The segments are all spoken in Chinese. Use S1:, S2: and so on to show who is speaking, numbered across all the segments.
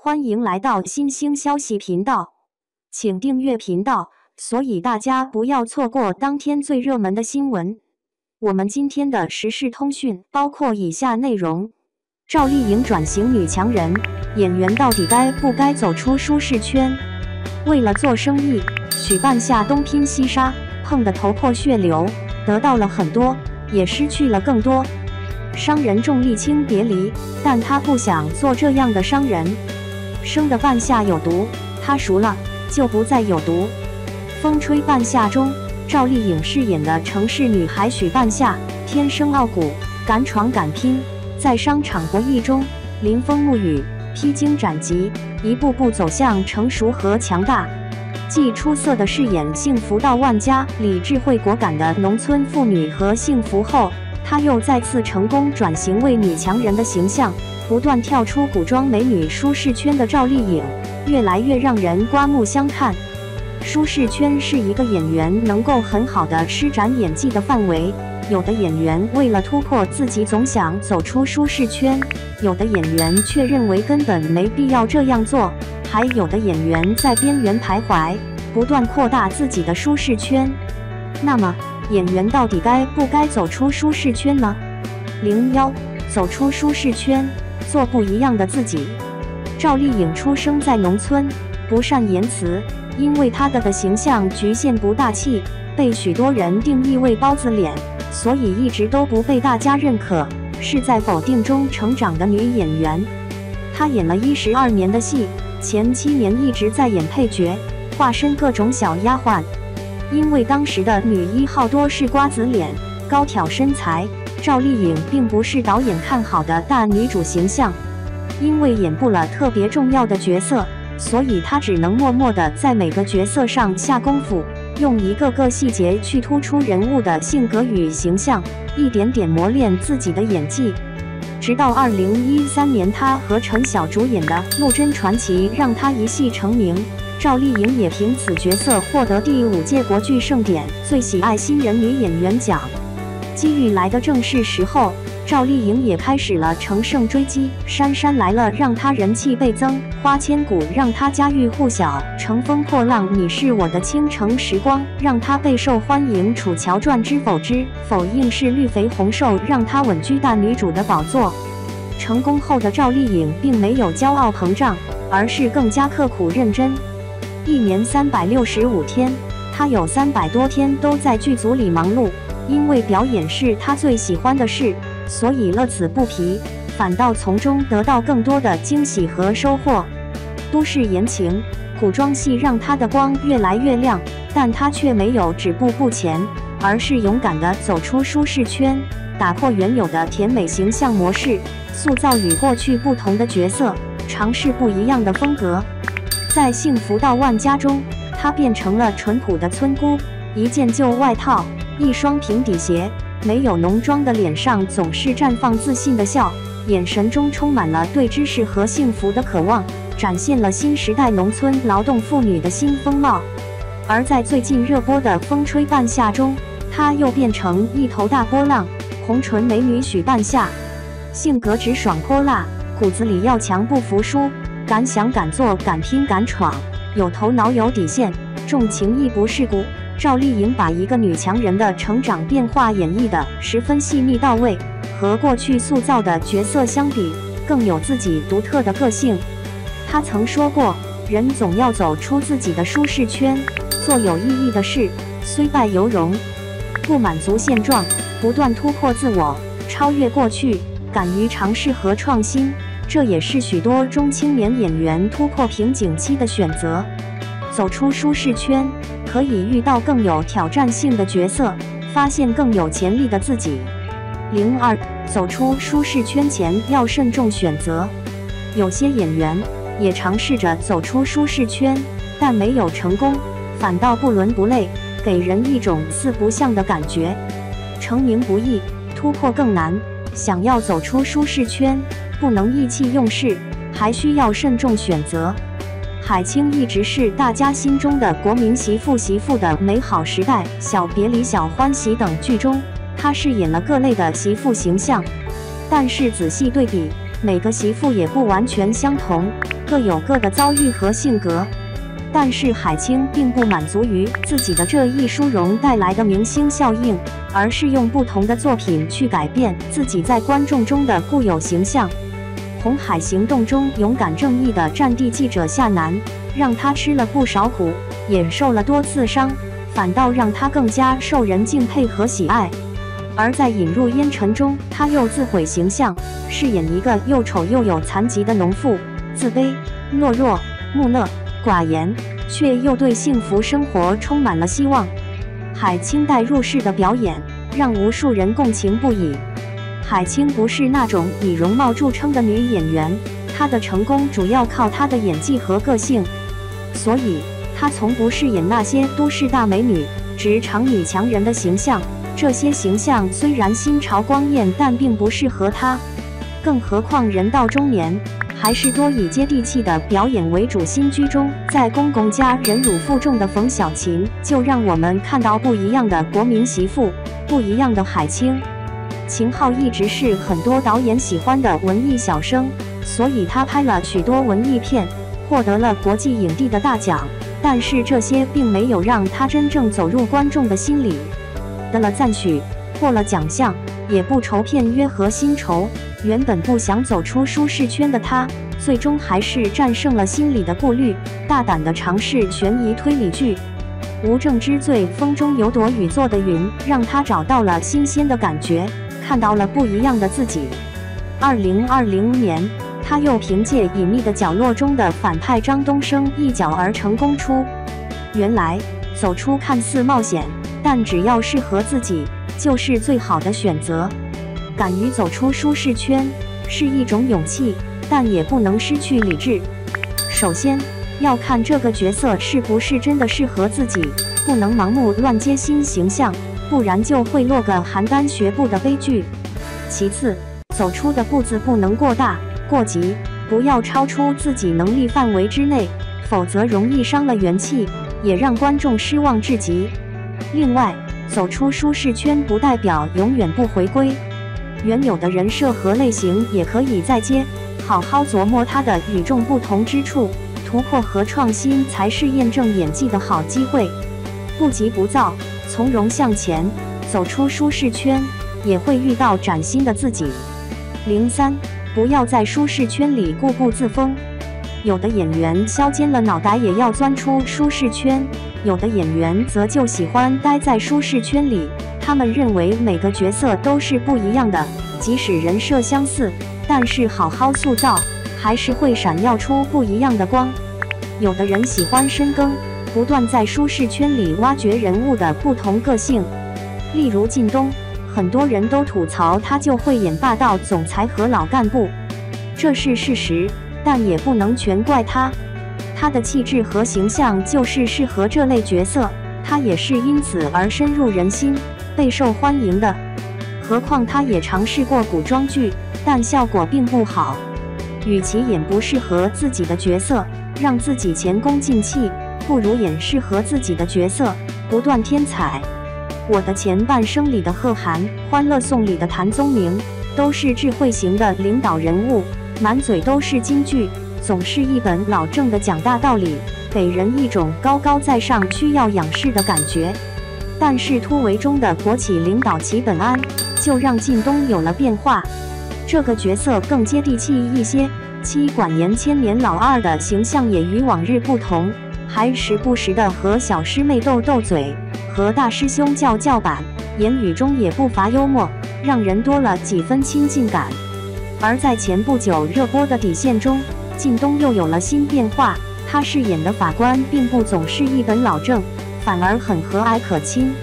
S1: 欢迎来到新兴消息频道，请订阅频道，所以大家不要错过当天最热门的新闻。我们今天的时事通讯包括以下内容：赵丽颖转型女强人，演员到底该不该走出舒适圈？为了做生意，许半夏东拼西杀，碰得头破血流，得到了很多，也失去了更多。商人重利轻别离，但他不想做这样的商人。生的半夏有毒，他熟了就不再有毒。风吹半夏中，赵丽颖饰演的城市女孩许半夏，天生傲骨，敢闯敢拼，在商场博弈中临风沐雨，披荆斩棘，一步步走向成熟和强大。既出色的饰演《幸福到万家》里智慧果敢的农村妇女和幸福后，她又再次成功转型为女强人的形象，不断跳出古装美女舒适圈的赵丽颖，越来越让人刮目相看。舒适圈是一个演员能够很好的施展演技的范围，有的演员为了突破自己总想走出舒适圈，有的演员却认为根本没必要这样做，还有的演员在边缘徘徊，不断扩大自己的舒适圈。那么演员到底该不该走出舒适圈呢？01走出舒适圈，做不一样的自己。赵丽颖出生在农村，不善言辞，因为她的形象局限不大气，被许多人定义为包子脸，所以一直都不被大家认可，是在否定中成长的女演员。她演了12年的戏，前7年一直在演配角，化身各种小丫鬟。因为当时的女一号多是瓜子脸、高挑身材，赵丽颖并不是导演看好的大女主形象。因为演不了特别重要的角色，所以她只能默默地在每个角色上下功夫，用一个个细节去突出人物的性格与形象，一点点磨练自己的演技。直到2013年，她和陈晓主演的《陆贞传奇》让她一戏成名，赵丽颖也凭此角色获得第5届国剧盛典最喜爱新人女演员奖。机遇来的正是时候，赵丽颖也开始了乘胜追击，《杉杉来了》让她人气倍增，《花千骨》让她家喻户晓，《乘风破浪你是我的倾城时光》让她备受欢迎，《楚乔传之否之否应是绿肥红瘦》让她稳居大女主的宝座。成功后的赵丽颖并没有骄傲膨胀，而是更加刻苦认真。1年365天，她有300多天都在剧组里忙碌，因为表演是她最喜欢的事，所以乐此不疲，反倒从中得到更多的惊喜和收获。都市言情、古装戏让她的光越来越亮，但她却没有止步不前，而是勇敢地走出舒适圈，打破原有的甜美形象模式，塑造与过去不同的角色，尝试不一样的风格。在《幸福到万家》中，她变成了淳朴的村姑，一件旧外套，一双平底鞋，没有浓妆的脸上总是绽放自信的笑，眼神中充满了对知识和幸福的渴望，展现了新时代农村劳动妇女的新风貌。而在最近热播的《风吹半夏》中，她又变成一头大波浪，红唇美女许半夏，性格直爽泼辣，骨子里要强不服输，敢想敢做敢拼敢闯，有头脑有底线，重情义不世故。赵丽颖把一个女强人的成长变化演绎得十分细腻到位，和过去塑造的角色相比，更有自己独特的个性。她曾说过，人总要走出自己的舒适圈，做有意义的事，虽败犹荣，不满足现状，不断突破自我，超越过去，敢于尝试和创新，这也是许多中青年演员突破瓶颈期的选择。走出舒适圈，可以遇到更有挑战性的角色，发现更有潜力的自己。02走出舒适圈前要慎重选择。有些演员也尝试着走出舒适圈，但没有成功，反倒不伦不类，给人一种四不像的感觉。成名不易，突破更难，想要走出舒适圈，不能意气用事，还需要慎重选择。海清一直是大家心中的国民媳妇的《美好时代》《小别离》《小欢喜》等剧中，她饰演了各类的媳妇形象。但是仔细对比，每个媳妇也不完全相同，各有各的遭遇和性格。但是海清并不满足于自己的这一殊荣带来的明星效应，而是用不同的作品去改变自己在观众中的固有形象。红海行动中勇敢正义的战地记者夏楠，让他吃了不少苦，也受了多次伤，反倒让他更加受人敬佩和喜爱。而在引入烟尘中，他又自毁形象，饰演一个又丑又有残疾的农妇，自卑、懦弱、木讷、寡言，却又对幸福生活充满了希望。海清带入式的表演，让无数人共情不已。海清不是那种以容貌著称的女演员，她的成功主要靠她的演技和个性，所以她从不饰演那些都市大美女、职场女强人的形象。这些形象虽然新潮光艳，但并不适合她。更何况人到中年，还是多以接地气的表演为主。新居中在公公家忍辱负重的冯小琴，就让我们看到不一样的国民媳妇，不一样的海清。秦昊一直是很多导演喜欢的文艺小生，所以他拍了许多文艺片，获得了国际影帝的大奖。但是这些并没有让他真正走入观众的心里。得了赞许，获了奖项，也不愁片约和薪酬。原本不想走出舒适圈的他，最终还是战胜了心里的顾虑，大胆地尝试悬疑推理剧。无证之罪，风中有朵雨做的云，让他找到了新鲜的感觉，看到了不一样的自己。2020年，他又凭借《隐秘的角落》中的反派张东升一角而成功出。原来，走出看似冒险，但只要适合自己，就是最好的选择。敢于走出舒适圈是一种勇气，但也不能失去理智。首先，要看这个角色是不是真的适合自己，不能盲目乱接新形象，不然就会落个邯郸学步的悲剧。其次，走出的步子不能过大过急，不要超出自己能力范围之内，否则容易伤了元气，也让观众失望至极。另外，走出舒适圈不代表永远不回归，原有的人设和类型也可以再接，好好琢磨它的与众不同之处，突破和创新才是验证演技的好机会。不急不躁，从容向前，走出舒适圈，也会遇到崭新的自己。03，不要在舒适圈里固步自封。有的演员削尖了脑袋也要钻出舒适圈，有的演员则就喜欢待在舒适圈里。他们认为每个角色都是不一样的，即使人设相似，但是好好塑造，还是会闪耀出不一样的光。有的人喜欢深耕，不断在舒适圈里挖掘人物的不同个性。例如靳东，很多人都吐槽他就会演霸道总裁和老干部，这是事实，但也不能全怪他。他的气质和形象就是适合这类角色，他也是因此而深入人心，备受欢迎的。何况他也尝试过古装剧，但效果并不好。与其演不适合自己的角色，让自己前功尽弃，不如演适合自己的角色，不断添彩。我的前半生里的贺涵，欢乐颂里的谭宗明，都是智慧型的领导人物，满嘴都是金句，总是一本老正的讲大道理，给人一种高高在上、需要仰视的感觉。但是突围中的国企领导齐本安，就让靳东有了变化。这个角色更接地气一些，妻管严千年老二的形象也与往日不同，还时不时的和小师妹斗斗嘴，和大师兄叫板，言语中也不乏幽默，让人多了几分亲近感。而在前不久热播的《底线》中，靳东又有了新变化，他饰演的法官并不总是一本老正，反而很和蔼可亲。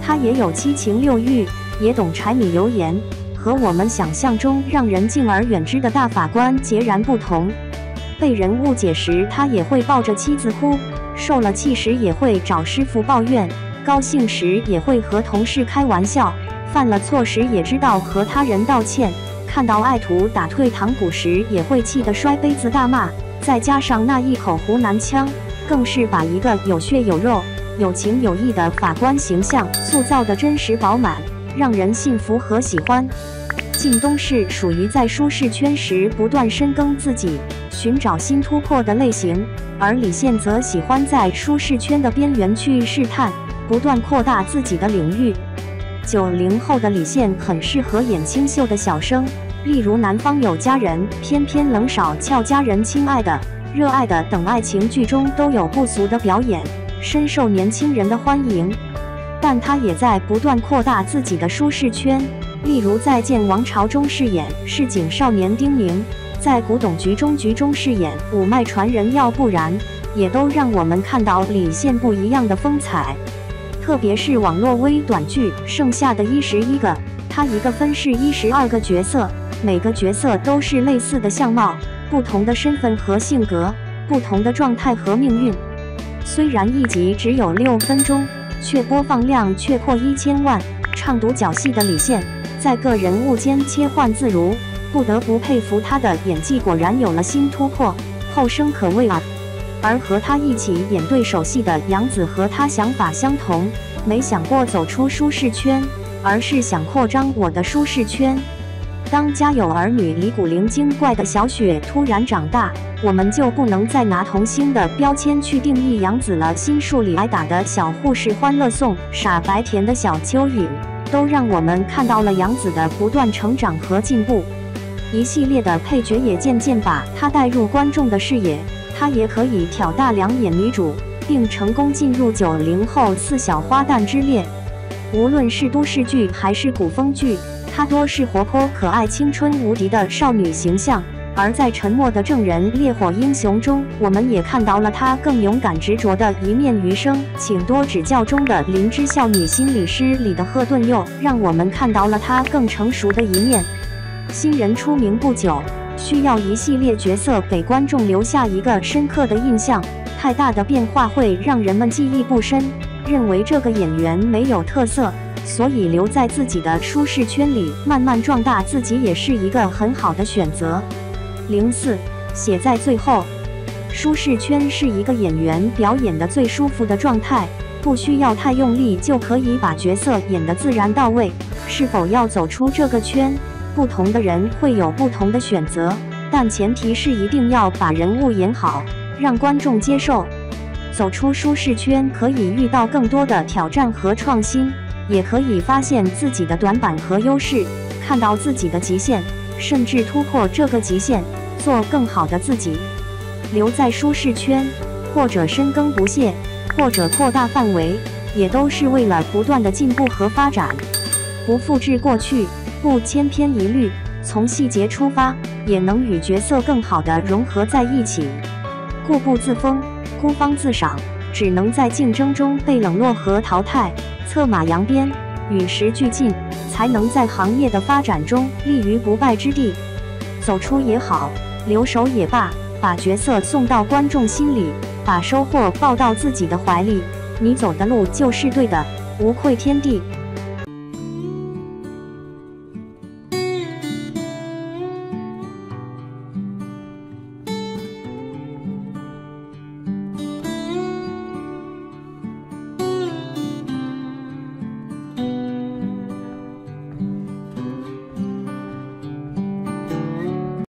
S1: 他也有七情六欲，也懂柴米油盐，和我们想象中让人敬而远之的大法官截然不同。被人误解时，他也会抱着妻子哭；受了气时，也会找师傅抱怨；高兴时，也会和同事开玩笑；犯了错时，也知道和他人道歉；看到爱徒打退堂鼓时，也会气得摔杯子大骂。再加上那一口湖南腔，更是把一个有血有肉、有情有义的法官形象塑造得真实饱满，让人信服和喜欢。靳东是属于在舒适圈时不断深耕自己，寻找新突破的类型，而李现则喜欢在舒适圈的边缘去试探，不断扩大自己的领域。90后的李现很适合演清秀的小生，例如《南方有佳人》《偏偏冷少俏佳人》《亲爱的》《热爱的》等爱情剧中都有不俗的表演，深受年轻人的欢迎。但他也在不断扩大自己的舒适圈，例如在《剑王朝》中饰演市井少年丁宁，在《古董局中饰演五脉传人要不然，也都让我们看到李现不一样的风采。特别是网络微短剧《剩下的11个》，他一个分饰12个角色，每个角色都是类似的相貌，不同的身份和性格，不同的状态和命运。虽然一集只有6分钟，却播放量却破1000万。唱独角戏的李现，在各人物间切换自如，不得不佩服他的演技果然有了新突破，后生可畏啊！而和他一起演对手戏的杨紫和他想法相同，没想过走出舒适圈，而是想扩张我的舒适圈。当家有儿女里古灵精怪的小雪突然长大，我们就不能再拿童星的标签去定义杨紫了。新树里挨打的小护士欢乐颂，傻白甜的小蚯蚓，都让我们看到了杨紫的不断成长和进步。一系列的配角也渐渐把她带入观众的视野，她也可以挑大梁演女主，并成功进入90后4小花旦之列。无论是都市剧还是古风剧，她多是活泼可爱、青春无敌的少女形象。而在沉默的证人烈火英雄中，我们也看到了她更勇敢执着的一面。余生请多指教中的灵芝少女心理师里的赫顿又让我们看到了她更成熟的一面。新人出名不久，需要一系列角色给观众留下一个深刻的印象，太大的变化会让人们记忆不深，认为这个演员没有特色，所以留在自己的舒适圈里慢慢壮大自己也是一个很好的选择。04写在最后，舒适圈是一个演员表演的最舒服的状态，不需要太用力就可以把角色演得自然到位。是否要走出这个圈，不同的人会有不同的选择，但前提是一定要把人物演好，让观众接受。走出舒适圈可以遇到更多的挑战和创新，也可以发现自己的短板和优势，看到自己的极限，甚至突破这个极限，做更好的自己。留在舒适圈，或者深耕不懈，或者扩大范围，也都是为了不断的进步和发展。不复制过去，不千篇一律，从细节出发，也能与角色更好地融合在一起。固步自封，孤芳自赏，只能在竞争中被冷落和淘汰，策马扬鞭，与时俱进，才能在行业的发展中立于不败之地。走出也好，留守也罢，把角色送到观众心里，把收获抱到自己的怀里，你走的路就是对的，无愧天地。